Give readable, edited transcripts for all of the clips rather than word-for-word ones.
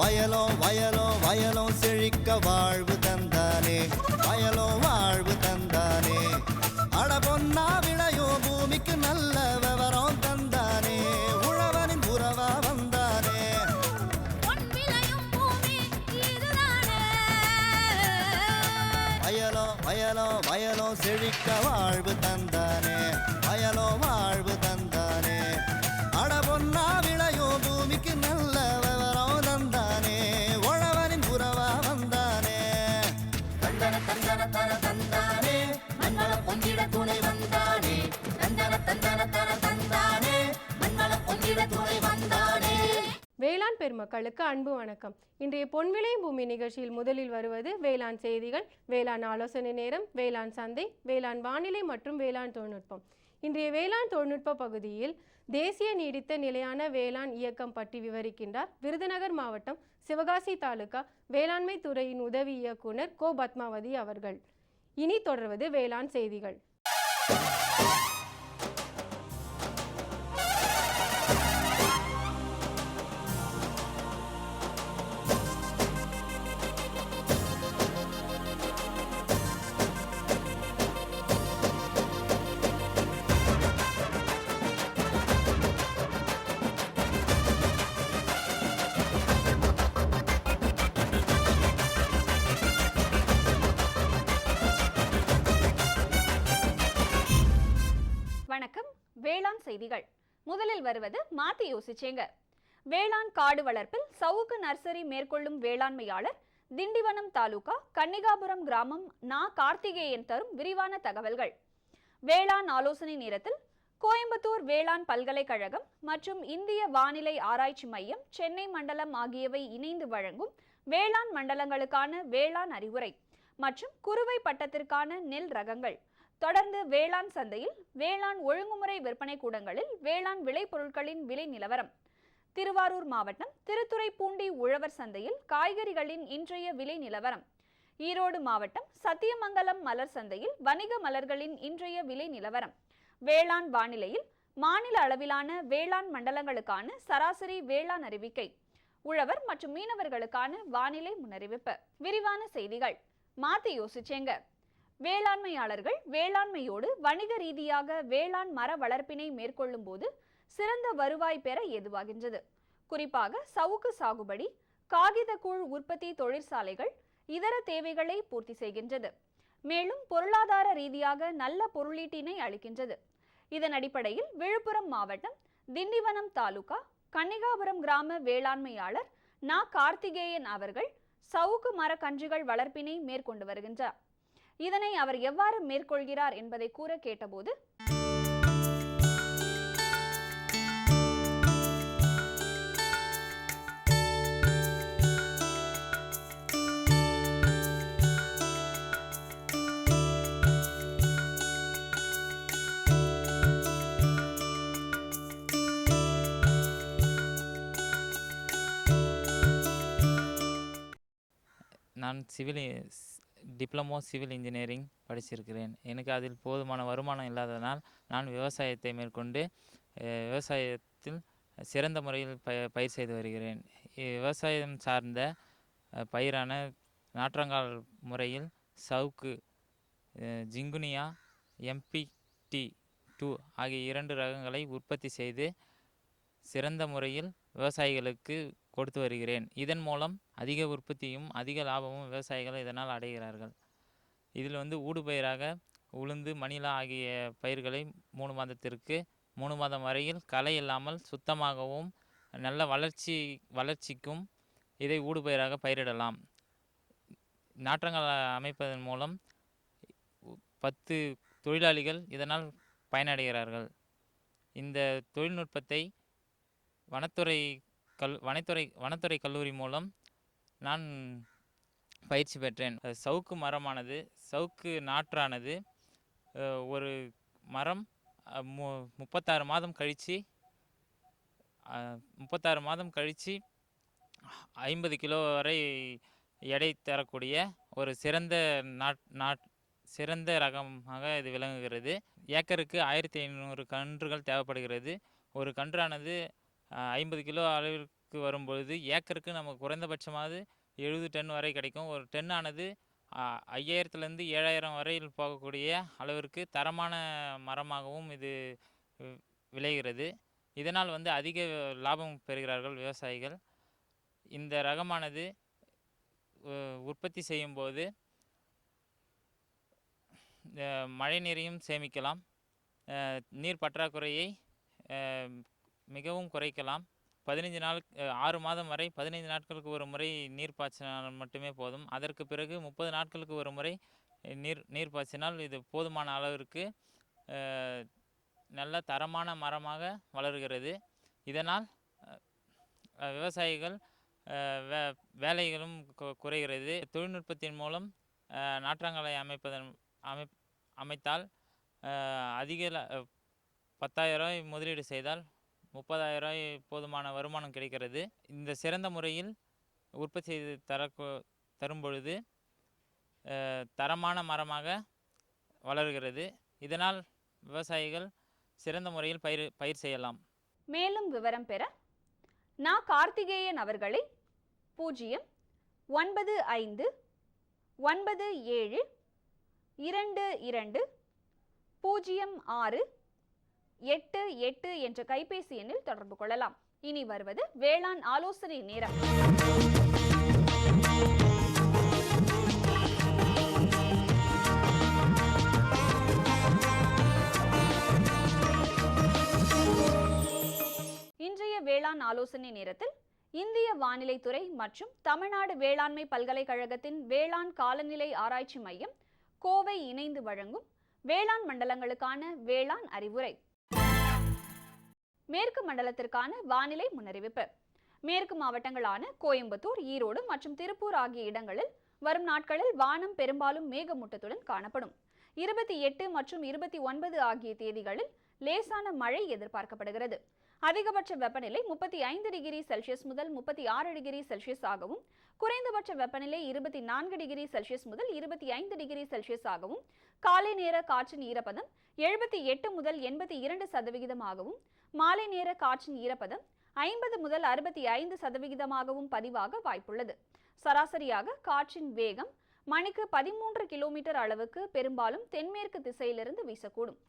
வயலோ வயலோ வயலோ செழிக்க வாழ்வு தந்தானே, வயலோ வாழ்வு தந்தானே. அட பொன்னா விளையோ பூமிக்கு நல்ல விவரம் தந்தானே, உழவனின் உறவா வந்தானே. வயலோ வயலோ வயலோ செழிக்க வாழ்வு தந்தானே, வயலோ வாழ்வு தந்தானே. அட பொன்னா விளையோ பூமிக்கு நல்ல விவரம் தந்தானே, உழவனின் உறவா வந்தானே. தந்தன தந்தன தன தந்தானே, மண்வள பொங்கிட துணை வந்தானே. தந்தன தந்தன தன தந்தானே, மண்வள பொங்கிட துணை வந்தானே. வேளாண் பெருமக்களுக்கு அன்பு வணக்கம். இன்றைய பொன்விளை பூமி நிகழ்ச்சியில் முதலில் வருவது வேளாண் செய்திகள், வேளாண் ஆலோசனை நேரம், வேளாண் சந்தை, வேளாண் வானிலை மற்றும் வேளாண் தொழில்நுட்பம். இன்றைய வேளாண் தொழில்நுட்ப பகுதியில் தேசிய நீடித்த நிலையான வேளாண் இயக்கம் பற்றி விவரிக்கின்றார் விருதுநகர் மாவட்டம் சிவகாசி தாலுகா வேளாண்மை துறையின் உதவி இயக்குனர் கோ பத்மாவதி அவர்கள். இனி தொடர்வது வேளாண் செய்திகள். வணக்கம். வேளாண் செய்திகள். முதலில் வருவது மாத்தி யோசிச்சேங்க. வேளாண் காடு வளர்ப்பில் சவுக்கு நர்சரி மேற்கொள்ளும் வேளாண்மையாளர் திண்டிவனம் தாலுகா கன்னிகாபுரம் கிராமம் நா கார்த்திகேயன் தரும் விரிவான தகவல்கள். வேளாண் ஆலோசனை நேரத்தில் கோயம்புத்தூர் வேளாண் பல்கலைக்கழகம் மற்றும் இந்திய வானிலை ஆராய்ச்சி மையம் சென்னை மண்டலம் ஆகியவை இணைந்து வழங்கும் வேளாண் மண்டலங்களுக்கான வேளாண் அறிவுரை மற்றும் குறுவை பட்டத்திற்கான நெல் ரகங்கள், தொடர்ந்து வேளாண் சந்தையில் வேளாண் ஒழுங்குமுறை விற்பனை கூடங்களில் வேளாண் விளைபொருட்களின் விலை நிலவரம், திருவாரூர் மாவட்டம் திருத்துறைப்பூண்டி உழவர் சந்தையில் காய்கறிகளின் இன்றைய விலை நிலவரம், ஈரோடு மாவட்டம் சத்தியமங்கலம் மலர் சந்தையில் வணிக மலர்களின் இன்றைய விலை நிலவரம், வேளாண் வானிலையில் மாநில அளவிலான வேளாண் மண்டலங்களுக்கான சராசரி வேளாண் அறிவிக்கை, உழவர் மற்றும் மீனவர்களுக்கான வானிலை முன்னறிவிப்பு. விரிவான செய்திகள். மாத்தி யோசிச்சேங்க. வேளாண்மையாளர்கள் வேளாண்மையோடு வணிக ரீதியாக வேளாண் மர வளர்ப்பினை மேற்கொள்ளும் போது சிறந்த வருவாய் பெற ஏதுவாகின்றது. குறிப்பாக சவுக்கு சாகுபடி, காகித கூழ் உற்பத்தி தொழிற்சாலைகள் இதர தேவைகளை பூர்த்தி செய்கின்றது. மேலும் பொருளாதார ரீதியாக நல்ல பொருளீட்டினை அளிக்கின்றது. இதன் அடிப்படையில் விழுப்புரம் மாவட்டம் திண்டிவனம் தாலுகா கன்னிகாபுரம் கிராம வேளாண்மையாளர் நா கார்த்திகேயன் அவர்கள் சவுக்கு மர கன்றுகள் வளர்ப்பினை மேற்கொண்டு வருகின்றார். இதனை அவர் எவ்வாறு மேற்கொள்கிறார் என்பதை கூற கேட்டபோது, நான் டிப்ளமோ சிவில் இன்ஜினியரிங் படிச்சிருக்கிறேன். எனக்கு அதில் போதுமான வருமானம் இல்லாததனால் நான் விவசாயத்தை மேற்கொண்டு விவசாயத்தில் சிறந்த முறையில் பயிர் செய்து வருகிறேன். விவசாயம் சார்ந்த பயிரான நாற்றங்கால் முறையில் சவுக்கு, ஜிங்குனியா, MP-T2 ஆகிய 2 ரகங்களை உற்பத்தி செய்து சிறந்த முறையில் விவசாயிகளுக்கு கொடுத்து வருகிறேன். இதன் மூலம் அதிக உற்பத்தியும் அதிக லாபமும் விவசாயிகள் இதனால் அடைகிறார்கள். இதில் ஊடுபயிராக உளுந்து, மணிலா ஆகிய பயிர்களை 3 மாதத்திற்கு 3 மாதம் வரையில் களை இல்லாமல் சுத்தமாகவும் நல்ல வளர்ச்சிக்கும் இதை ஊடுபயிராக பயிரிடலாம். நாற்றங்கள் அமைப்பதன் மூலம் 10 தொழிலாளிகள் இதனால் பயனடைகிறார்கள். இந்த தொழில்நுட்பத்தை வனத்துறை கல்லூரி மூலம் நான் பயிற்சி பெற்றேன். சவுக்கு நாற்றானது ஒரு மரம் 36 மாதம் கழித்து 50 கிலோ வரை எடை தரக்கூடிய ஒரு சிறந்த ரகமாக இது விளங்குகிறது. ஏக்கருக்கு 1500 கன்றுகள் தேவைப்படுகிறது. ஒரு கன்றானது 50 கிலோ வரும்பொழுது ஏக்கருக்கு நமக்கு குறைந்தபட்சமாவது 70 டன் வரை கிடைக்கும். ஒரு டன்னானது 5000லேருந்து 7000 வரையில் போகக்கூடிய அளவிற்கு தரமான மரமாகவும் இது வி- விளைகிறது. இதனால் அதிக லாபம் பெறுகிறார்கள் விவசாயிகள். இந்த ரகமானது உற்பத்தி செய்யும்போது மழை நீரையும் சேமிக்கலாம், நீர் பற்றாக்குறையை மிகவும் குறைக்கலாம். 15 நாள் 6 மாதம் வரை 15 நாட்களுக்கு ஒரு முறை நீர் பாய்ச்சினால் மட்டுமே போதும். அதற்கு பிறகு 30 நாட்களுக்கு ஒரு முறை நீர் பாய்ச்சினால் இது போதுமான அளவிற்கு நல்ல தரமான மரமாக வளர்கிறது. இதனால் விவசாயிகள் வேலைகளும் குறைகிறது. தொழில்நுட்பத்தின் மூலம் நாற்றாங்கலை அமைத்தால் அதிக 10,000 ரூபாய் முதலீடு செய்தால் 30,000 ரூபாய் போதுமான வருமானம் கிடைக்கிறது. இந்த சிறந்த முறையில் உற்பத்தி செய்து தரும் பொழுது தரமான மரமாக வளர்கிறது. இதனால் விவசாயிகள் சிறந்த முறையில் பயிர் செய்யலாம். மேலும் விவரம் பெற கார்த்திகேயன் அவர்களை 09517220688 என்ற கைபேசி எண்ணில் தொடர்பு கொள்ளலாம். இனி வருவது வேளாண் ஆலோசனை நேரம். இன்றைய வேளாண் ஆலோசனை நேரத்தில் இந்திய வானிலை துறை மற்றும் தமிழ்நாடு வேளாண்மை பல்கலைக்கழகத்தின் வேளாண் காலநிலை ஆராய்ச்சி மையம் கோவை இணைந்து வழங்கும் வேளாண் மண்டலங்களுக்கான வேளாண் அறிவுரை. மேற்கு மண்டலத்திற்கான வானிலை முன்னறிவிப்பு. மேற்கு மாவட்டங்களான கோயம்புத்தூர், ஈரோடு மற்றும் திருப்பூர் ஆகிய இடங்களில் வரும் நாட்களில் வானம் பெரும்பாலும் மேகமூட்டத்துடன் காணப்படும். 28 மற்றும் 29 ஆகிய தேதிகளில் லேசான மழை எதிர்பார்க்கப்படுகிறது. அதிகபட்ச வெப்பநிலை 35 டிகிரி செல்சியஸ் முதல் 36 டிகிரி செல்சியஸ் ஆகவும், குறைந்தபட்ச வெப்பநிலை 24 டிகிரி செல்சியஸ் முதல் 25 டிகிரி செல்சியஸ் ஆகவும், காலை நேர காற்றின் ஈரப்பதம் 78 முதல் 82% ஆகவும், மாலை நேர காற்றின் ஈரப்பதம் 50 முதல் 65% பதிவாக வாய்ப்புள்ளது. சராசரியாக காற்றின் வேகம் மணிக்கு 13 கிலோமீட்டர் அளவுக்கு பெரும்பாலும் தென்மேற்கு திசையிலிருந்து வீசக்கூடும்.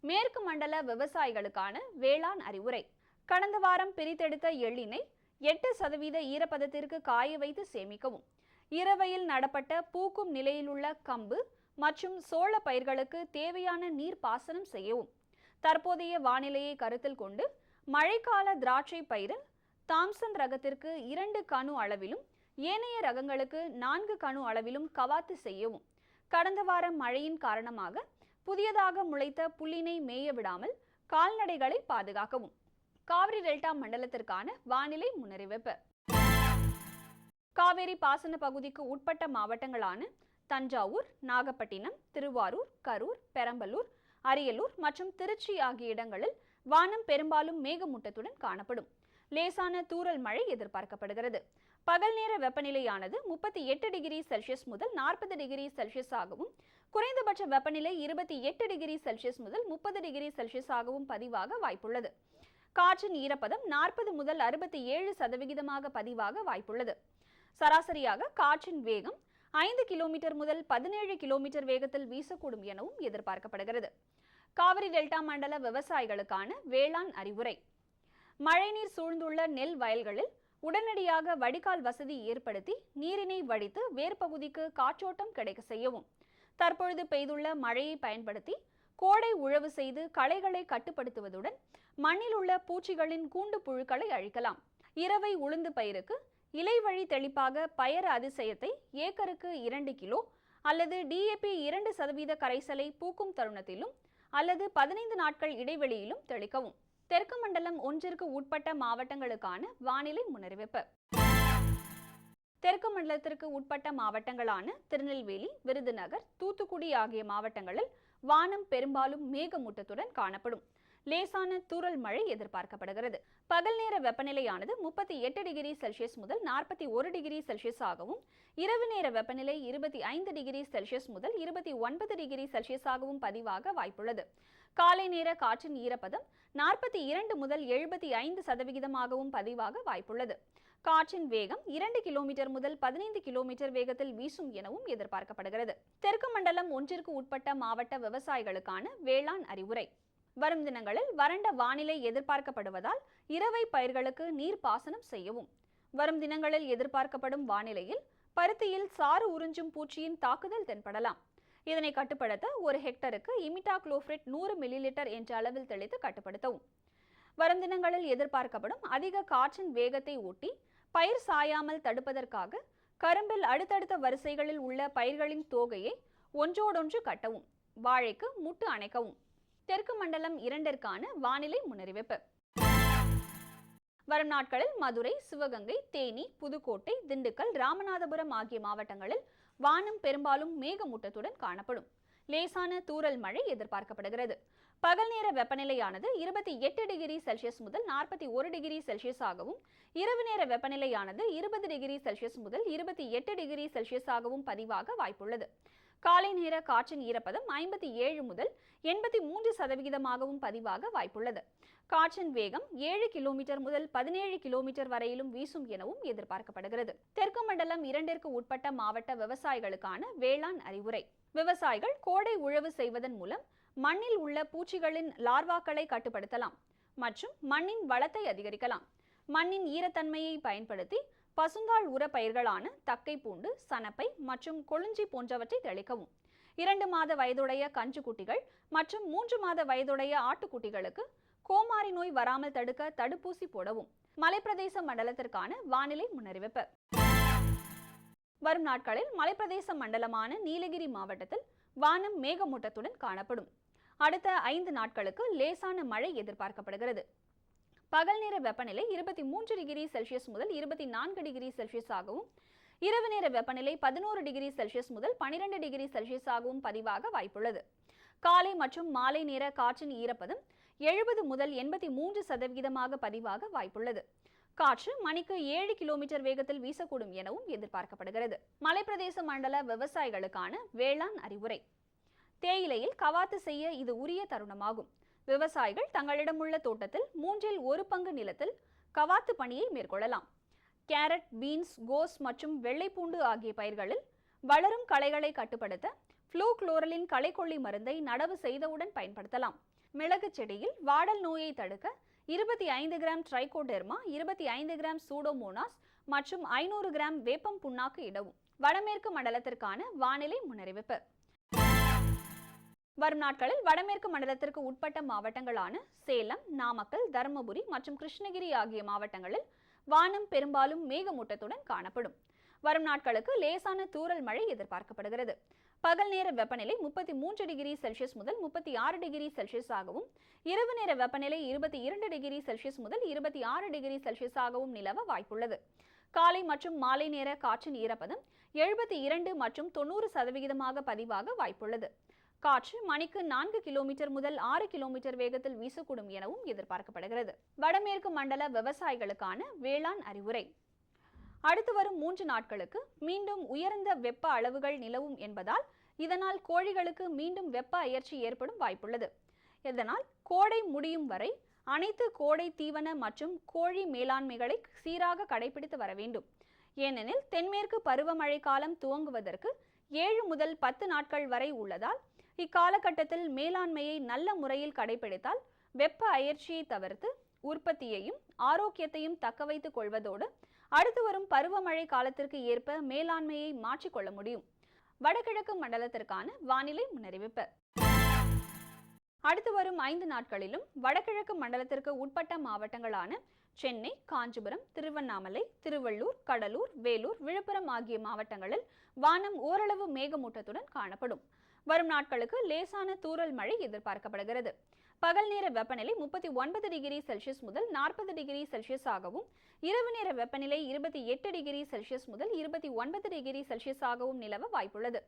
மேற்கு மண்டல விவசாயிகளுக்கான வேளாண் அறிவுரை. கடந்த வாரம் பிரித்தெடுத்த எள்ளினை 8% ஈரப்பதத்திற்கு காய வைத்து சேமிக்கவும். இரவையில் நடப்பட்ட பூக்கும் நிலையிலுள்ள கம்பு மற்றும் சோள பயிர்களுக்கு தேவையான நீர் பாசனம் செய்யவும். தற்போதைய வானிலையை கருத்தில் கொண்டு மழைக்கால திராட்சை பயிரில் தாம்சன் ரகத்திற்கு 2 கணு அளவிலும் ஏனைய ரகங்களுக்கு 4 கணு அளவிலும் கவாத்து செய்யவும். கடந்த வாரம் மழையின் காரணமாக புதியதாக முளைத்த புல்லினை மேய விடாமல் கால்நடைகளை பாதுகாக்கவும். காவிரி டெல்டா மண்டலத்திற்கான வானிலை முன்னறிவிப்பு. காவேரி பாசன பகுதிக்கு உட்பட்ட மாவட்டங்களான தஞ்சாவூர், நாகப்பட்டினம், திருவாரூர், கரூர், பெரம்பலூர், அரியலூர் மற்றும் திருச்சி ஆகிய இடங்களில் வானம் பெரும்பாலும் மேகமூட்டத்துடன் காணப்படும். லேசான தூறல் மழை எதிர்பார்க்கப்படுகிறது. பகல் நேர வெப்பநிலையானது 38 டிகிரி செல்சியஸ் முதல் 40 டிகிரி செல்சியஸ் ஆகவும், குறைந்தபட்ச வெப்பநிலை 28 டிகிரி செல்சியஸ் முதல் 30 டிகிரி செல்சியஸ் ஆகவும் பதிவாக வாய்ப்புள்ளது. காற்றின் ஈரப்பதம் 40 முதல் 67% பதிவாக வாய்ப்புள்ளது. சராசரியாக காற்றின் வேகம் 5 கிலோமீட்டர் முதல் 17 கிலோமீட்டர் வேகத்தில் வீசக்கூடும் எனவும் எதிர்பார்க்கப்படுகிறது. காவிரி டெல்டா மண்டல விவசாயிகளுக்கான வேளாண் அறிவுரை. மழைநீர் சூழ்ந்துள்ள நெல் வயல்களில் உடனடியாக வடிகால் வசதி ஏற்படுத்தி நீரினை வடித்து வேர்பகுதிக்கு காற்றோட்டம் கிடைக்க செய்யவும். தற்பொழுது பெய்துள்ள மழையை பயன்படுத்தி கோடை உழவு செய்து களைகளை கட்டுப்படுத்துவதுடன் மண்ணில் உள்ள பூச்சிகளின் கூண்டு புழுக்களை அழிக்கலாம். இரவை உளுந்து பயிருக்கு இலை வழி தெளிப்பாக பயறு அதிசயத்தை ஏக்கருக்கு 2 கிலோ அல்லது DAP 2% கரைசலை பூக்கும் தருணத்திலும் அல்லது 15 நாட்கள் இடைவெளியிலும் தெளிக்கவும். தெற்கு மண்டலம் 1ற்கு உட்பட்ட மாவட்டங்களுக்கான வானிலை முன்னறிவிப்பு. தெற்கு மண்டலத்திற்கு உட்பட்ட மாவட்டங்களான திருநெல்வேலி, விருதுநகர், தூத்துக்குடி ஆகிய மாவட்டங்களில் வானம் பெரும்பாலும் மேகமூட்டத்துடன் காணப்படும். லேசான தூறல் மழை எதிர்பார்க்கப்படுகிறது. பகல் நேர வெப்பநிலையானது 38 டிகிரி செல்சியஸ் முதல் 41 டிகிரி செல்சியஸ் ஆகவும், இரவு நேர வெப்பநிலை 25 டிகிரி செல்சியஸ் முதல் 29 டிகிரி செல்சியஸ் ஆகவும் பதிவாக வாய்ப்புள்ளது. காலை நேர காற்றின் ஈரப்பதம் 42 முதல் 75% பதிவாக வாய்ப்புள்ளது. காற்றின் வேகம் 2 கிலோமீட்டர் முதல் 15 கிலோமீட்டர் வேகத்தில் வீசும் எனவும் எதிர்பார்க்கப்படுகிறது. தெற்கு மண்டலம் 1ற்கு உட்பட்ட மாவட்ட விவசாயிகளுக்கான வேளாண் அறிவுரை. வரும் தினங்களில் வறண்ட வானிலை எதிர்பார்க்கப்படுவதால் இரவை பயிர்களுக்கு நீர் பாசனம் செய்யவும். வரும் தினங்களில் எதிர்பார்க்கப்படும் வானிலையில் பருத்தியில் சாறு உறிஞ்சும் பூச்சியின் தாக்குதல் தென்படலாம். இதனை கட்டுப்படுத்த 1 ஹெக்டருக்கு இமிடாக்ளோபிரிட் 100 மில்லிலிட்டர் என்ற அளவில் தெளித்து கட்டுப்படுத்தவும். வரும் தினங்களில் எதிர்பார்க்கப்படும் அதிக காற்றின் வேகத்தை ஒட்டி பயிர் சாயாமல் தடுப்பதற்காக கரும்பில் அடுத்தடுத்த வரிசைகளில் உள்ள பயிர்களின் தோகையை ஒன்றோடொன்று கட்டவும். வாழைக்கு முட்டு அணைக்கவும். தெற்கு மண்டலம் 2ற்கான வானிலை முன்னறிவிப்பு. வரும் நாட்களில் மதுரை, சிவகங்கை, தேனி, புதுக்கோட்டை, திண்டுக்கல், ராமநாதபுரம் ஆகிய மாவட்டங்களில் வானம் பெரும்பாலும் மேகமூட்டத்துடன் காணப்படும். லேசான தூறல் மழை எதிர்பார்க்கப்படுகிறது. பகல் நேர வெப்பநிலையானது 28 டிகிரி செல்சியஸ் முதல் 41 டிகிரி செல்சியஸ் ஆகவும், இரவு நேர வெப்பநிலையானது 20 டிகிரி செல்சியஸ் முதல் 28 டிகிரி செல்சியஸ் ஆகவும் பதிவாக வாய்ப்புள்ளது. காலை நேர காற்றின் ஈரப்பதம் 57 முதல் 83% பதிவாக வாய்ப்புள்ளது. காற்றின் வேகம் 7 கிலோமீட்டர் முதல் 17 கிலோமீட்டர் வரையிலும் வீசும் எனவும் எதிர்பார்க்கப்படுகிறது. தெற்கு மண்டலம் 2ற்கு உட்பட்ட மாவட்ட விவசாயிகளுக்கான வேளாண் அறிவுரை. விவசாயிகள் கோடை உழவு செய்வதன் மூலம் மண்ணில் உள்ள பூச்சிகளின் லார்வாக்களை கட்டுப்படுத்தலாம் மற்றும் மண்ணின் வளத்தை அதிகரிக்கலாம். மண்ணின் ஈரத்தன்மையை பயன்படுத்தி பசுந்தாள் உர பயிர்களான தக்கை பூண்டு, சணப்பை மற்றும் கொழுஞ்சி போன்றவற்றை தெளிக்கவும். 2 மாத வயதுடைய கன்றுக்குட்டிகள் மற்றும் 3 மாத வயதுடைய ஆட்டுக்குட்டிகளுக்கு கோமாரி நோய் வராமல் தடுக்க தடுப்பூசி போடவும். மலைப்பிரதேச மண்டலத்திற்கான வானிலை முன்னறிவிப்பு. வரும் நாட்களில் மலைப்பிரதேச மண்டலமான நீலகிரி மாவட்டத்தில் வானம் மேகமூட்டத்துடன் காணப்படும். அடுத்த 5 நாட்களுக்கு லேசான மழை எதிர்பார்க்கப்படுகிறது. பகல் நேர வெப்பநிலை 23 டிகிரி செல்சியஸ் முதல் 24 டிகிரி செல்சியஸ் ஆகவும், இரவு நேர வெப்பநிலை 11 டிகிரி செல்சியஸ் முதல் 12 டிகிரி செல்சியஸ் ஆகவும் பதிவாக வாய்ப்புள்ளது. காலை மற்றும் மாலை நேர காற்றின் ஈரப்பதம் 70 முதல் 83% பதிவாக வாய்ப்புள்ளது. காற்று மணிக்கு 7 கிலோமீட்டர் வேகத்தில் வீசக்கூடும் எனவும் எதிர்பார்க்கப்படுகிறது. மலைப்பிரதேச மண்டல விவசாயிகளுக்கான வேளாண் அறிவுரை. தேயிலையில் கவாத்து செய்ய இது உரிய தருணமாகும். விவசாயிகள் தங்களிடமுள்ள தோட்டத்தில் 1/3 பங்கு நிலத்தில் கவாத்து பணியை மேற்கொள்ளலாம். கேரட், பீன்ஸ், கோஸ் மற்றும் வெள்ளைப்பூண்டு ஆகிய பயிர்களில் வளரும் களைகளை கட்டுப்படுத்த ஃப்ளூக்ளோரலின் களைக்கொல்லி மருந்தை நடவு செய்தவுடன் பயன்படுத்தலாம். மிளகு செடியில் வாடல் நோயை தடுக்க 25 கிராம் ட்ரைகோடெர்மா, 25 கிராம் சூடோமோனாஸ் மற்றும் 500 கிராம் வேப்பம் புண்ணாக்கு இடவும். வடமேற்கு மண்டலத்திற்கான வானிலை முன்னறிவிப்பு. வரும் நாட்களில் வடமேற்கு மண்டலத்திற்கு உட்பட்ட மாவட்டங்களான சேலம், நாமக்கல், தருமபுரி மற்றும் கிருஷ்ணகிரி ஆகிய மாவட்டங்களில் வானம் பெரும்பாலும் மேகமூட்டத்துடன் காணப்படும். வரும் நாட்களுக்கு லேசான தூறல் மழை எதிர்பார்க்கப்படுகிறது. பகல் நேர வெப்பநிலை 33 டிகிரி செல்சியஸ் முதல் 36 டிகிரி செல்சியஸ் ஆகவும், இரவு நேர வெப்பநிலை 22 டிகிரி செல்சியஸ் முதல் 26 டிகிரி செல்சியஸ் ஆகவும் நிலவ வாய்ப்புள்ளது. காலை மற்றும் மாலை நேர காற்றின் ஈரப்பதம் 72 மற்றும் 90% பதிவாக வாய்ப்புள்ளது. காற்று மணிக்கு 4 கிலோமீட்டர் முதல் 6 கிலோமீட்டர் வேகத்தில் வீசக்கூடும் எனவும் எதிர்பார்க்கப்படுகிறது. வடமேற்கு மண்டல விவசாயிகளுக்கான வேளாண் அறிவுரை. அடுத்து வரும் 3 நாட்களுக்கு மீண்டும் உயர்ந்த வெப்ப அளவுகள் நிலவும் என்பதால் இதனால் கோழிகளுக்கு மீண்டும் வெப்ப அயற்சி ஏற்படும் வாய்ப்புள்ளது. இதனால் கோடை முடியும் வரை அனைத்து கோடை தீவன மற்றும் கோழி மேலாண்மைகளை சீராக கடைபிடித்து வர வேண்டும். ஏனெனில் தென்மேற்கு பருவமழை காலம் துவங்குவதற்கு 7 முதல் 10 நாட்கள் வரை உள்ளதால் இக்காலகட்டத்தில் மேலாண்மையை நல்ல முறையில் கடைபிடித்தால் வெப்ப அயற்சியை தவிர்த்து உற்பத்தியையும் ஆரோக்கியத்தையும் தக்க வைத்துக் கொள்வதோடு அடுத்து வரும் பருவமழை காலத்திற்கு ஏற்ப மேலாண்மையை மாற்றிக்கொள்ள முடியும். வடகிழக்கு மண்டலத்திற்கான வானிலை முன்னறிவிப்பு. அடுத்து வரும் 5 நாட்களிலும் வடகிழக்கு மண்டலத்திற்கு உட்பட்ட மாவட்டங்களான சென்னை, காஞ்சிபுரம், திருவண்ணாமலை, திருவள்ளூர், கடலூர், வேலூர், விழுப்புரம் ஆகிய மாவட்டங்களில் வானம் ஓரளவு மேகமூட்டத்துடன் காணப்படும். வரும் நாட்களுக்கு லேசான தூறல் மழை எதிர்பார்க்கப்படுகிறது. பகல் நேர வெப்பநிலை 39 டிகிரி செல்சியஸ் முதல் 40 டிகிரி செல்சியஸ் ஆகவும், இரவு நேர வெப்பநிலை 28 டிகிரி செல்சியஸ் முதல் 29 டிகிரி செல்சியஸ் ஆகவும் நிலவ வாய்ப்புள்ளது.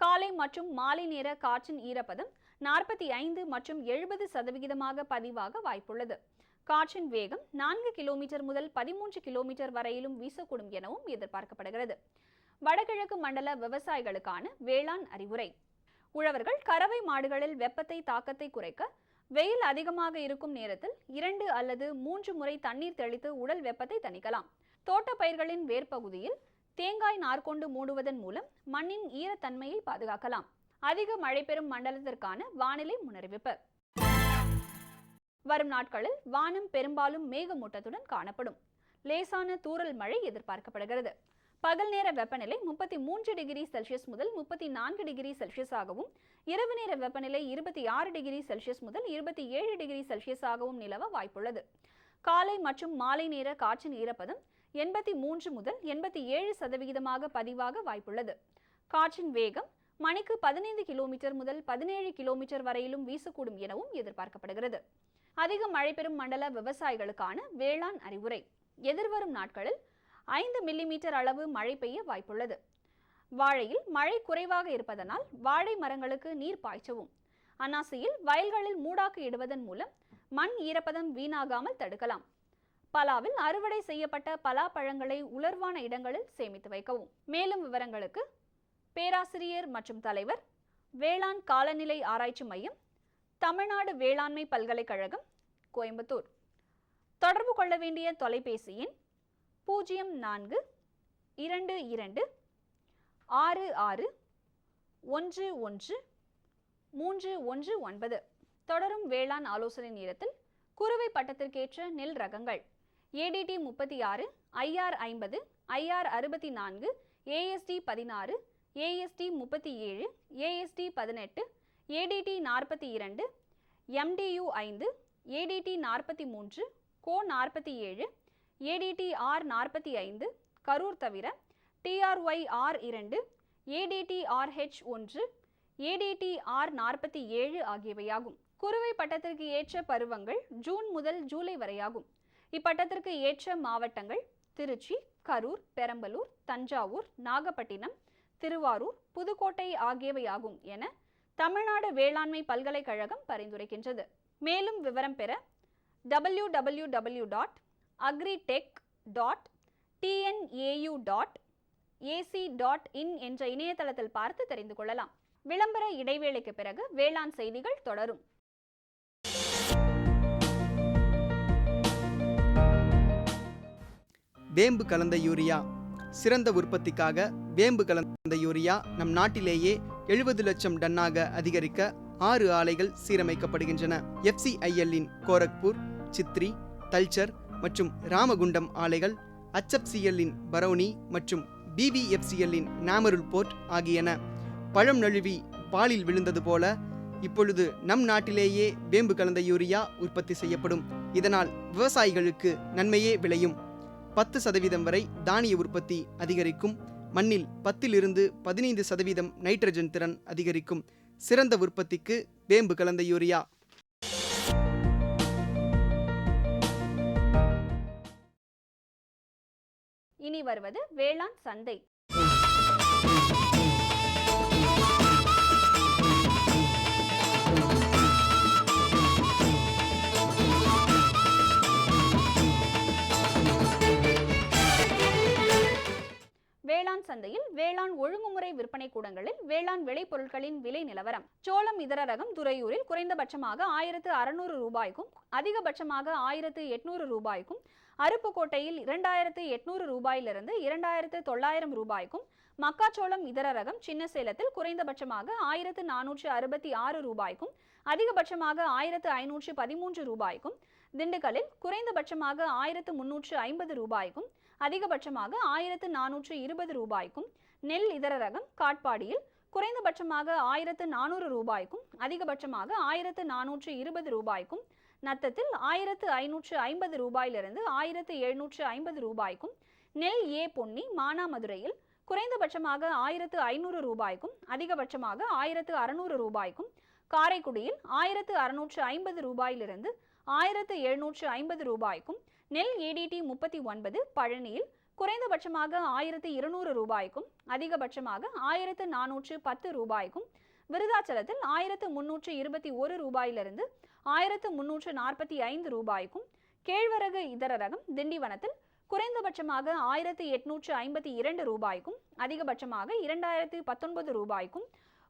காலை மற்றும் மாலை நேர காற்றின் ஈரப்பதம் 45 மற்றும் 70% பதிவாக வாய்ப்புள்ளது. காற்றின் வேகம் 4 கிலோமீட்டர் முதல் 13 கிலோமீட்டர் வரையிலும் வீசக்கூடும் எனவும் எதிர்பார்க்கப்படுகிறது. வடகிழக்கு மண்டல விவசாயிகளுக்கான வேளாண் அறிவுரை. உழவர்கள் கறவை மாடுகளில் வெப்பத்தை தாக்கத்தை குறைக்க வெயில் அதிகமாக இருக்கும் நேரத்தில் 2 அல்லது 3 முறை தண்ணீர் தெளித்து உடல் வெப்பத்தை தணிக்கலாம். தோட்ட பயிர்களின் வேர்பகுதியில் தேங்காய் நார் கொண்டு மூடுவதன் மூலம் மண்ணின் ஈரத்தன்மையை பாதுகாக்கலாம். அதிக மழை பெறும் மண்டலத்திற்கான வானிலை முன்னறிவிப்பு. வரும் நாட்களில் வானம் பெரும்பாலும் மேகமூட்டத்துடன் காணப்படும். லேசான தூறல் மழை எதிர்பார்க்கப்படுகிறது. பகல் நேர வெப்பநிலை 33 டிகிரி செல்சியஸ் முதல் 34 டிகிரி செல்சியஸ் ஆகவும், இரவு நேர வெப்பநிலை 26 டிகிரி செல்சியஸ் முதல் 27 டிகிரி செல்சியஸ் ஆகவும் நிலவ வாய்ப்புள்ளது. காலை மற்றும் மாலை நேர காற்றின் ஈரப்பதம் 83 முதல் 87% பதிவாக வாய்ப்புள்ளது. காற்றின் வேகம் மணிக்கு 15 கிலோமீட்டர் முதல் 17 கிலோமீட்டர் வரையிலும் வீசக்கூடும் எனவும் எதிர்பார்க்கப்படுகிறது. அதிக மழை பெறும் மண்டல விவசாயிகளுக்கான வேளாண் அறிவுரை. எதிர்வரும் நாட்களில் 5 மில்லிமீட்டர் அளவு மழை பெய்ய வாய்ப்புள்ளது. வாழையில் மழை குறைவாக இருப்பதனால் வாழை மரங்களுக்கு நீர் பாய்ச்சவும். அன்னாசியில் வயல்களில் மூடாக்கு இடுவதன் மூலம் மண் ஈரப்பதம் வீணாகாமல் தடுக்கலாம். பலாவில் அறுவடை செய்யப்பட்ட பலா பழங்களை உலர்வான இடங்களில் சேமித்து வைக்கவும். மேலும் விவரங்களுக்கு பேராசிரியர் மற்றும் தலைவர், வேளாண் காலநிலை ஆராய்ச்சி மையம், தமிழ்நாடு வேளாண்மை பல்கலைக்கழகம், கோயம்புத்தூர். தொடர்பு கொள்ள வேண்டிய தொலைபேசி எண் 04 22 66 11 319. தொடரும் வேளாண் ஆலோசனை நேரத்தில் குறுவை பட்டத்திற்கேற்ற நெல் ரகங்கள் ADT 36, IR 50, IR 64, AST 16, AST 37, AST 18, ADT 42, MDU 5, ADT 43, CO 47, ADT R 45, Karur தவிர TRY R2, ADT RH 1, ADT R 47 ஆகியவையாகும். குறுவை பட்டத்திற்கு ஏற்ற பருவங்கள் ஜூன் முதல் ஜூலை வரையாகும். இப்பட்டத்திற்கு ஏற்ற மாவட்டங்கள் திருச்சி, கரூர், பெரம்பலூர், தஞ்சாவூர், நாகப்பட்டினம், திருவாரூர், புதுக்கோட்டை ஆகியவையாகும் என தமிழ்நாடு வேளாண்மை பல்கலைக்கழகம் பரிந்துரைக்கின்றது. மேலும் விவரம் பெற www.agritech.tnau.ac.in என்ற இணையதளத்தில் பார்த்து தெரிந்து கொள்ளலாம். விளம்பர இடைவேளைக்கு பிறகு வேளாண் செய்திகள் தொடரும். வேம்பு கலந்த யூரியா. சிறந்த உற்பத்திக்காக வேம்பு கலந்த யூரியா நம் நாட்டிலேயே 70 லட்சம் டன்னாக அதிகரிக்க 6 ஆலைகள் சீரமைக்கப்படுகின்றன. FCIL-இன் கோரக்பூர், சித்ரி, தல்சர் மற்றும் ராமகுண்டம் ஆலைகள், HFCL-இன் பரௌனி மற்றும் BVFCL-இன் நாமருல் போர்ட் ஆகியன. பழம் நழுவி பாலில் விழுந்தது போல இப்பொழுது நம் நாட்டிலேயே வேம்பு கலந்த யூரியா உற்பத்தி செய்யப்படும். இதனால் விவசாயிகளுக்கு நன்மையே விளையும். 10% வரை தானிய உற்பத்தி அதிகரிக்கும். மண்ணில் 10 to 15% நைட்ரஜன் திறன் அதிகரிக்கும். சிறந்த உற்பத்திக்கு வேம்பு கலந்த யூரியா. இனி வருவது வேளாண் சந்தை. வேளாண் சந்தையில் வேளாண் ஒழுங்குமுறை விற்பனை கூடங்களில் வேளாண் விளைபொருட்களின் விலை நிலவரம். சோளம் இதர ரகம் துறையூரில் குறைந்தபட்சமாக 1600 ரூபாய்க்கும் அதிகபட்சமாக 1800 ரூபாய்க்கும், அருப்புக்கோட்டையில் 2800 ரூபாயிலிருந்து 2900 ரூபாய்க்கும், மக்காச்சோளம் இதர ரகம் சின்ன சேலத்தில் குறைந்தபட்சமாக 1466 ரூபாய்க்கும் அதிகபட்சமாக 1513 ரூபாய்க்கும், திண்டுக்கல்லில் குறைந்தபட்சமாக 1350 ரூபாய்க்கும் அதிகபட்சமாக 1420 ரூபாய்க்கும், நெல் இதர ரகம் காட்பாடியில் குறைந்தபட்சமாக 1400 ரூபாய்க்கும் அதிகபட்சமாக 1420 ரூபாய்க்கும், நத்தத்தில் 1550 ரூபாயிலிருந்து 1750 ரூபாய்க்கும், நெல் ஏ பொன்னி மானாமதுரையில் குறைந்தபட்சமாக 1500 ரூபாய்க்கும் அதிகபட்சமாக 1600 ரூபாய்க்கும், காரைக்குடியில் 1650 ரூபாயிலிருந்து 1750 ரூபாய்க்கும், நெல் ADT 39 பழனியில் குறைந்தபட்சமாக 1200 ரூபாய்க்கும் அதிகபட்சமாக 1410 ரூபாய்க்கும், விருதாச்சலத்தில் 1321 ரூபாயிலிருந்து 1345 ரூபாய்க்கும், கேழ்வரகு இதர ரகம் திண்டிவனத்தில் குறைந்தபட்சமாக 1852 ரூபாய்க்கும் அதிகபட்சமாக 2019 ரூபாய்க்கும்,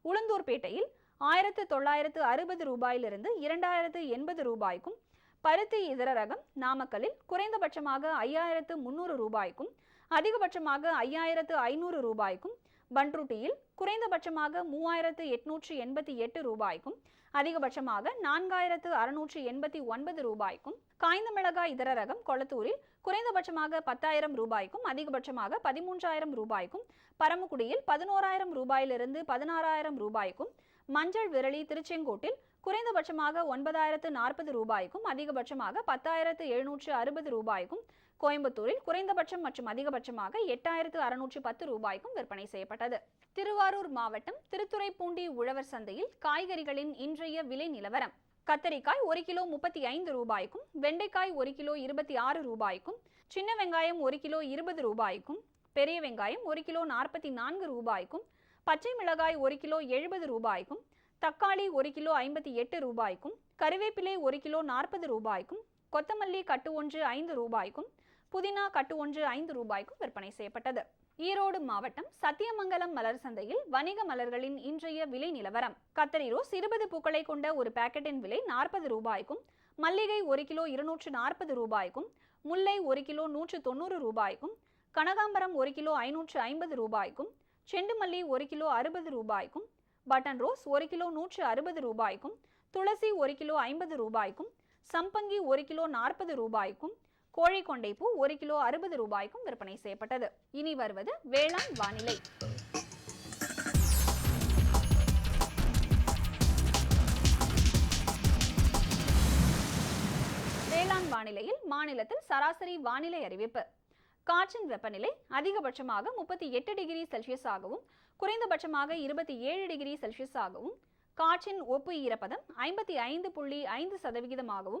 உளுந்தூர்பேட்டையில் 1960 ரூபாயிலிருந்து 2080 ரூபாய்க்கும், பருத்தி இதர ரகம் நாமக்கலில் குறைந்தபட்சமாக 5300 ரூபாய்க்கும் அதிகபட்சமாக 5500 ரூபாய்க்கும், பண்ருட்டியில் குறைந்தபட்சமாக 3888 ரூபாய்க்கும் அதிகபட்சமாக 4689 ரூபாய்க்கும், காய்ந்த மிளகாய் இதர ரகம் கொளத்தூரில் குறைந்தபட்சமாக 10,000 ரூபாய்க்கும் அதிகபட்சமாக 13,000 ரூபாய்க்கும், பரமக்குடியில் 11,000 ரூபாயிலிருந்து 16,000 ரூபாய்க்கும், மஞ்சள் விரலி திருச்செங்கோட்டில் குறைந்தபட்சமாக 9,040 ரூபாய்க்கும் அதிகபட்சமாக 10,760 ரூபாய்க்கும், கோயம்புத்தூரில் குறைந்தபட்சம் மற்றும் அதிகபட்சமாக 8,610 ரூபாய்க்கும் விற்பனை செய்யப்பட்டது. திருவாரூர் மாவட்டம் திருத்துறைப்பூண்டி உழவர் சந்தையில் காய்கறிகளின் இன்றைய விலை நிலவரம். கத்தரிக்காய் 1 கிலோ 35 ரூபாய்க்கும், வெண்டைக்காய் 1 கிலோ 26 ரூபாய்க்கும், சின்ன வெங்காயம் 1 கிலோ 20 ரூபாய்க்கும், பெரிய வெங்காயம் 1 கிலோ 44 ரூபாய்க்கும், பச்சை மிளகாய் 1 கிலோ 70 ரூபாய்க்கும், தக்காளி 1 கிலோ 58 ரூபாய்க்கும், கறிவேப்பிலை 1 கிலோ 40 ரூபாய்க்கும், கொத்தமல்லி கட்டு ஒன்று 5 ரூபாய்க்கும், புதினா கட்டு ஒன்று 5 ரூபாய்க்கும் விற்பனை செய்யப்பட்டது. ஈரோடு மாவட்டம் சத்தியமங்கலம் மலர் சந்தையில் வணிக மலர்களின் இன்றைய விலை நிலவரம். கத்தரி ரோஸ் 20 பூக்களை கொண்ட ஒரு பாக்கெட்டின் விலை 40 ரூபாய்க்கும், மல்லிகை 1 கிலோ 240 ரூபாய்க்கும், முல்லை 1 கிலோ 190 ரூபாய்க்கும், கனகாம்பரம் 1 கிலோ 550 ரூபாய்க்கும், செண்டுமல்லி 1 கிலோ 60 ரூபாய்க்கும், பட்டன் ரோஸ் 1 கிலோ 160 ரூபாய்க்கும், துளசி 1 கிலோ 50 ரூபாய்க்கும், சம்பங்கி 1 கிலோ 40 ரூபாய்க்கும், கோழிக்கொண்டைப்பூ 1 கிலோ 60 ரூபாய்க்கும் விற்பனை செய்யப்பட்டது. இனி வருவது வேளாண் வானிலை. வேளாண் வானிலையில் மாநிலத்தில் சராசரி வானிலை அறிவிப்பு. காற்றின் வெப்பநிலை அதிகபட்சமாக 38 டிகிரி செல்சியஸ் ஆகவும் குறைந்தபட்சமாக 27 டிகிரி செல்சியஸ் ஆகவும், காற்றின் ஒப்பு ஈரப்பதம் 55.5%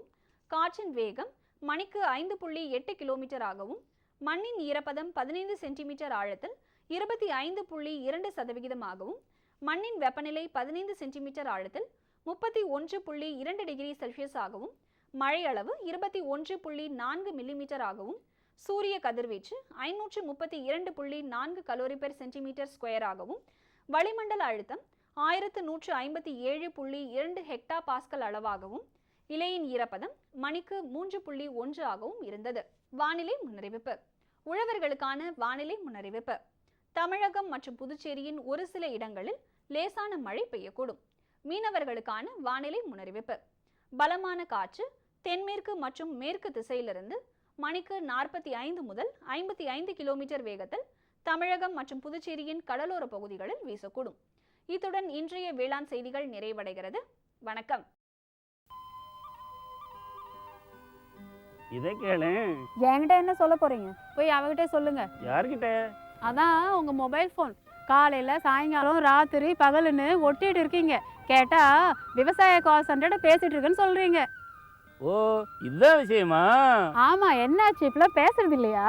காற்றின் வேகம் மணிக்கு 5.8 கிலோமீட்டர் ஆகவும், மண்ணின் ஈரப்பதம் 15 சென்டிமீட்டர் ஆழத்தில் 25.2% மண்ணின் வெப்பநிலை 15 சென்டிமீட்டர் ஆழத்தில் 31.2 டிகிரி செல்சியஸ் ஆகவும், மழை அளவு 21.4 மில்லிமீட்டர் ஆகவும், சூரிய கதிர்வீச்சு 532.4 கலோரி பெர் சென்டிமீட்டர் ஸ்கொயர் ஆகவும், வளிமண்டல அழுத்தம் 1157.2 ஹெக்டா பாஸ்கல் அளவாகவும், இலையின் ஈரப்பதம் மணிக்கு 3.1 ஆகவும் இருந்தது. வானிலை முன்னறிவிப்பு. உழவர்களுக்கான வானிலை முன்னறிவிப்பு. தமிழகம் மற்றும் புதுச்சேரியின் ஒரு சில இடங்களில் லேசான மழை பெய்யக்கூடும். மீனவர்களுக்கான வானிலை முன்னறிவிப்பு. பலமான காற்று தென்மேற்கு மற்றும் மேற்கு திசையிலிருந்து மணிக்கு 45 முதல் 55 கிலோமீட்டர் வேகத்தில் தமிழகம் மற்றும் புதுச்சேரியின் கடலோர பகுதிகளில் வீசக்கூடும். இத்துடன் இன்றைய வேளாண் செய்திகள் நிறைவடைகிறது. வணக்கம். இதை கேளு. என்கிட்ட என்ன சொல்ல போறீங்க? போய் அவகிட்ட சொல்லுங்க. யார்கிட்ட? அதான் உங்க மொபைல் ஃபோன். காலையில சாயங்காலம் ராத்திரி பகலுன்னு ஒட்டிட்டு இருக்கீங்க. கேட்டா விவசாய கால் சென்டர்ட பேசிட்டு இருக்கேன்னு சொல்றீங்க. ஓ, இதுதான் விஷயமா? ஆமா, என்னாச்சு? இப்பெல்லாம் பேசுறது இல்லையா?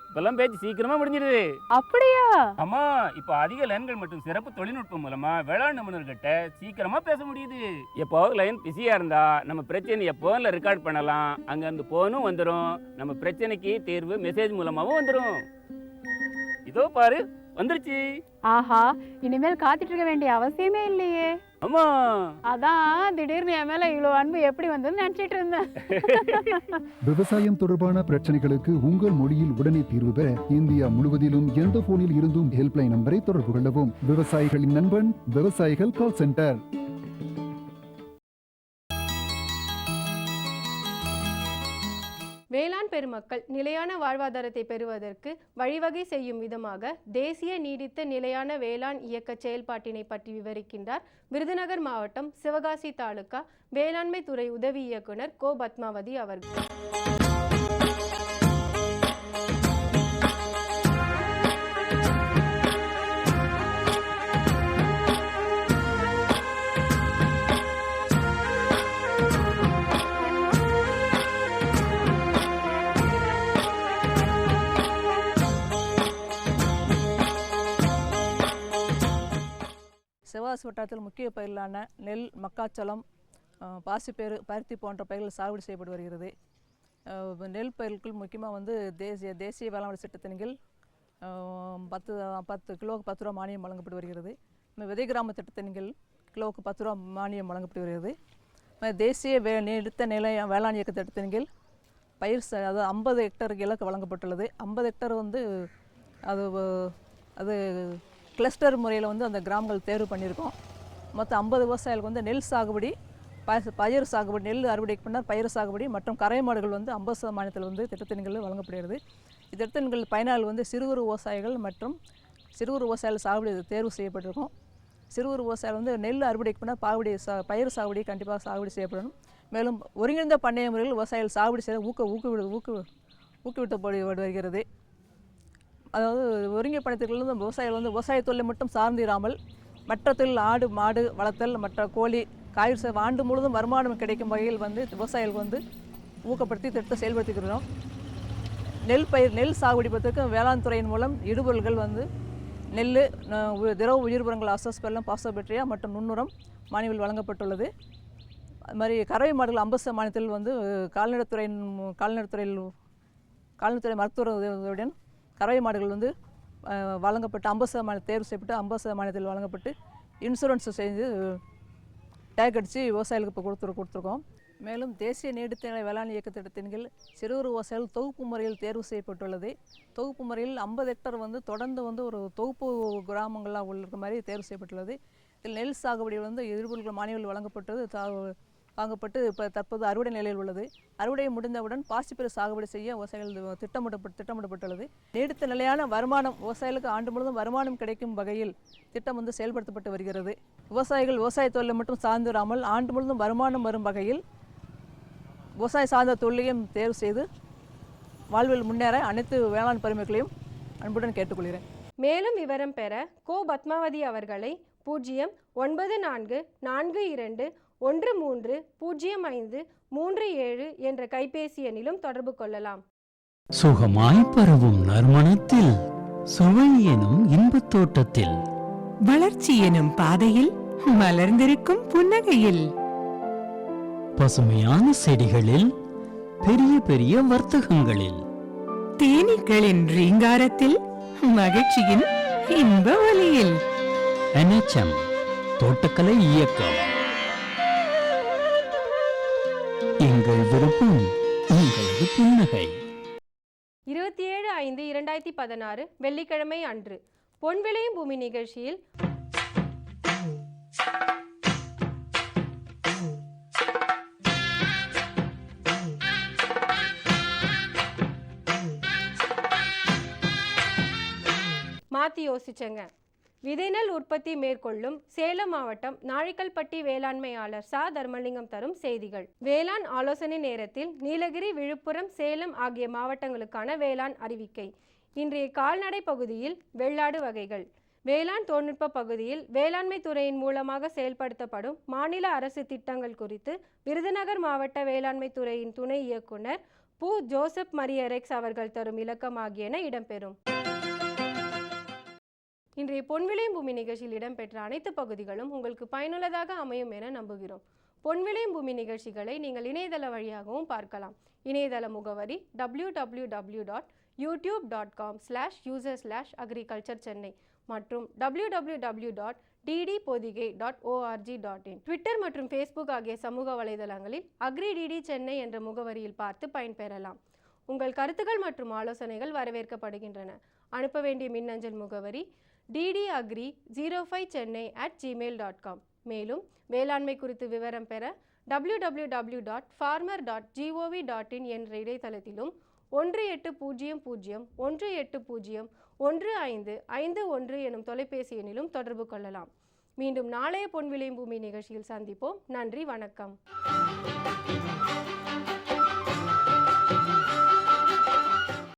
இப்பெல்லாம் பேச்சு சீக்கிரமா முடிஞ்சிடுது. அப்படியா? ஆமா, இப்ப அதிக லைன்கள் மற்றும் சிறப்பு தொழில்நுட்பம் மூலமா வேளாண் நிபுணர்கிட்ட சீக்கிரமா பேச முடியுது. எப்போ லைன் பிஸியா இருந்தா நம்ம பிரச்சனை போன்ல ரெக்கார்ட் பண்ணலாம். அங்க இருந்து போனும் வந்துடும். நம்ம பிரச்சனைக்கு தீர்வு மெசேஜ் மூலமாவும் வந்துடும். இதோ பாரு, வந்துருச்சு. ஆஹா, இனிமேல் காத்துட்டு இருக்க வேண்டிய அவசியமே இல்லையே. ஆமா, அதான் திடீர்னு என் மேல இவ்வளவு அன்பு எப்படி வந்ததுன்னு நினைச்சிட்டு இருந்தேன். விவசாயம் தொடர்பான பிரச்சனைகளுக்கு உங்கள் மொழியில் உடனே தீர்வு பெற இந்தியா முழுவதிலும் எந்த போனில் இருந்தும் ஹெல்ப்லைன் நம்பரை தொடர்பு கொள்ளவும். விவசாயிகளின் நண்பன், விவசாயிகள் கால் சென்டர். வேளாண் பெருமக்கள் நிலையான வாழ்வாதாரத்தை பெறுவதற்கு வழிவகை செய்யும் விதமாக தேசிய நீடித்த நிலையான வேளாண் இயக்க செயல்பாட்டினை பற்றி விவரிக்கின்றார் விருதுநகர் மாவட்டம் சிவகாசி தாலுகா வேளாண்மை துறை உதவி இயக்குனர் கோ பத்மாவதி அவர்கள். சிவகாசி வட்டாரத்தில் முக்கிய பயிர்களான நெல், மக்காச்சோளம், பாசிப்பயிறு, பருத்தி போன்ற பயிர்கள் சாகுபடி செய்யப்பட்டு வருகிறது. நெல் பயிர்களுக்கு முக்கியமாக தேசிய வேளாண் திட்டத்தின் கீழ் 10 கிலோவுக்கு 10 ரூபா மானியம் வழங்கப்பட்டு வருகிறது. விதை கிராம திட்டத்தின் கீழ் கிலோவுக்கு 10 ரூபா மானியம் வழங்கப்பட்டு வருகிறது. தேசிய நீடித்த நிலை வேளாண் இயக்க திட்டத்தின் கீழ் பயிர் அதாவது 50 ஹெக்டருக்கு இலக்கு வழங்கப்பட்டுள்ளது. 50 ஹெக்டர் அது கிளஸ்டர் முறையில் அந்த கிராமங்கள் தேர்வு பண்ணியிருக்கோம். மொத்தம் 50 விவசாயிகளுக்கு நெல் சாகுபடி, பயிர் சாகுபடி, நெல் அறுவடைக்கு பின்னர் பயிர் சாகுபடி மற்றும் கரை மாடுகள் 50% மானியத்தில் திட்டத்தின் கீழ் வழங்கப்படுகிறது. இத்திட்டத்தின் கீழ் பயனாளிகள் சிறு குறு விவசாயிகள் மற்றும் சிறு குறு விவசாயிகள் சாகுபடி தேர்வு செய்யப்பட்டிருக்கும். சிறு குறு விவசாயிகள் நெல் அறுவடைக்கு பின்னர் பயிர் சாகுபடி கண்டிப்பாக சாகுபடி செய்யப்படணும். மேலும் ஒருங்கிணைந்த பண்ணைய முறையில் விவசாயிகள் சாகுபடி செய்ய ஊக்குவிக்கப்பட்டு வருகிறது. அதாவது ஒருங்கிணைந்த பண்ணையத்திலிருந்து விவசாயிகள் விவசாய தொழிலை மட்டும் சார்ந்திராமல் மற்ற தொழில் ஆடு மாடு வளர்த்தல், மற்ற கோழி, காய்கறி ஆண்டு முழுவதும் வருமானம் கிடைக்கும் வகையில் விவசாயிகளுக்கு ஊக்கப்படுத்தி திட்டத்தை செயல்படுத்திக்கிறோம். நெல் சாகுபடி பற்றிக்கு வேளாண் துறையின் மூலம் இடுபொருள்கள் நெல், திரவ உயிர்புரங்கள், அசோஸ்பெல்லம், பாசோபெட்ரியா மற்றும் நுண்ணுரம் மானியங்கள் வழங்கப்பட்டுள்ளது. அது மாதிரி கறவை மாடுகள் 50% மானியத்தில் கால்நடைத்துறை மருத்துவ உதவியுடன் கறவை மாடுகள் வழங்கப்பட்டு 50% மானியம் தேர்வு செய்யப்பட்டு 50% மானியத்தில் வழங்கப்பட்டு இன்சூரன்ஸ் செய்து டேக் அடித்து விவசாயிகளுக்கு இப்போ கொடுத்துருக்கோம். மேலும் தேசிய நீடித்த நிலை வேளாண் இயக்க திட்டத்தின் கீழ் சிறு குறு விவசாயிகள் தொகுப்பு முறையில் தேர்வு செய்யப்பட்டுள்ளது. தொகுப்பு முறையில் 50 ஹெக்டர் தொடர்ந்து ஒரு தொகுப்பு கிராமங்களாக இருக்கிற மாதிரி தேர்வு செய்யப்பட்டுள்ளது. இதில் நெல் சாகுபடி இடுபொருட்கள் மானியங்கள் வாங்கப்பட்டு இப்போ தற்போது அறுவடை நிலையில் உள்ளது. அறுவடை முடிந்தவுடன் பாசிப்பயிறு சாகுபடி செய்ய விவசாயிகள் திட்டமிடப்பட்டுள்ளது. நீடித்த நிலையான வருமானம் விவசாயிகளுக்கு ஆண்டு முழுவதும் வருமானம் கிடைக்கும் வகையில் திட்டம் செயல்படுத்தப்பட்டு வருகிறது. விவசாயிகள் விவசாய தொழிலை மட்டும் சார்ந்திராமல் ஆண்டு முழுவதும் வருமானம் வரும் வகையில் விவசாய சார்ந்த தொழிலையும் தேர்வு செய்து வாழ்வில் முன்னேற அனைத்து வேளாண் பெருமைகளையும் அன்புடன் கேட்டுக்கொள்கிறேன். மேலும் விவரம் பெற கோ பத்மாவதி அவர்களை 0942130537 என்ற கைபேசி எண்ணிலும் தொடர்பு கொள்ளலாம். சுகமாய் பரவும் நறுமணத்தில், சுவை எனும் இன்பத் தோட்டத்தில், வளர்ச்சி எனும் பாதையில், மலர்ந்திருக்கும் புன்னகையில், பசுமையான செடிகளில், பெரிய பெரிய வர்த்தகங்களில், தேனீக்களின் ரீங்காரத்தில், மகிழ்ச்சியின் இன்ப ஒலியில். NHM தோட்டக்கலை இயக்கம். எங்கள் விருப்பம், உங்களது புன்னகை. 27/5/2016 வெள்ளிக்கிழமை அன்று பொன் விளையும் பூமி நிகழ்ச்சியில் மாற்றி யோசிச்சங்க. விதைநெல் உற்பத்தி மேற்கொள்ளும் சேலம் மாவட்டம் நாழிக்கல்பட்டி வேளாண்மையாளர் சா தர்மலிங்கம் தரும் செய்திகள். வேளாண் ஆலோசனை நேரத்தில் நீலகிரி, விழுப்புரம், சேலம் ஆகிய மாவட்டங்களுக்கான வேளாண் அறிவிக்கை. இன்றைய கால்நடை பகுதியில் வெள்ளாடு வகைகள். வேளாண் தொழில்நுட்ப பகுதியில் வேளாண்மை துறையின் மூலமாக செயல்படுத்தப்படும் மாநில அரசு திட்டங்கள் குறித்து விருதுநகர் மாவட்ட வேளாண்மை துறையின் துணை இயக்குனர் பு. ஜோசப் மரியரெக்ஸ் அவர்கள் தரும் இலக்கம் ஆகியன இடம்பெறும். இன்றைய பொன் விளையும் பூமி நிகழ்ச்சியில் இடம்பெற்ற அனைத்து பகுதிகளும் உங்களுக்கு பயனுள்ளதாக அமையும் என நம்புகிறோம். பொன் விளையும் பூமி நிகழ்ச்சிகளை நீங்கள் இணையதள வழியாகவும் பார்க்கலாம். இணையதள முகவரி www.youtube.com/user/agriculture-chennai மற்றும் www.ddpodigai.org.in. ட்விட்டர் மற்றும் ஃபேஸ்புக் ஆகிய சமூக வலைதளங்களில் அக்ரிடிடி சென்னை என்ற முகவரியில் பார்த்து பயன்பெறலாம். உங்கள் கருத்துக்கள் மற்றும் ஆலோசனைகள் வரவேற்கப்படுகின்றன. அனுப்ப வேண்டிய மின்னஞ்சல் முகவரி ddagri05chennai@gmail.com. மேலும் வேளாண்மை குறித்து விவரம் பெற www.farmer.gov.in என்ற இணையதளத்திலும் 1800180151 எனும் தொலைபேசி எண்ணிலும் தொடர்பு கொள்ளலாம். மீண்டும் நாளைய பொன் விளையும் பூமி நிகழ்ச்சியில் சந்திப்போம். நன்றி, வணக்கம்.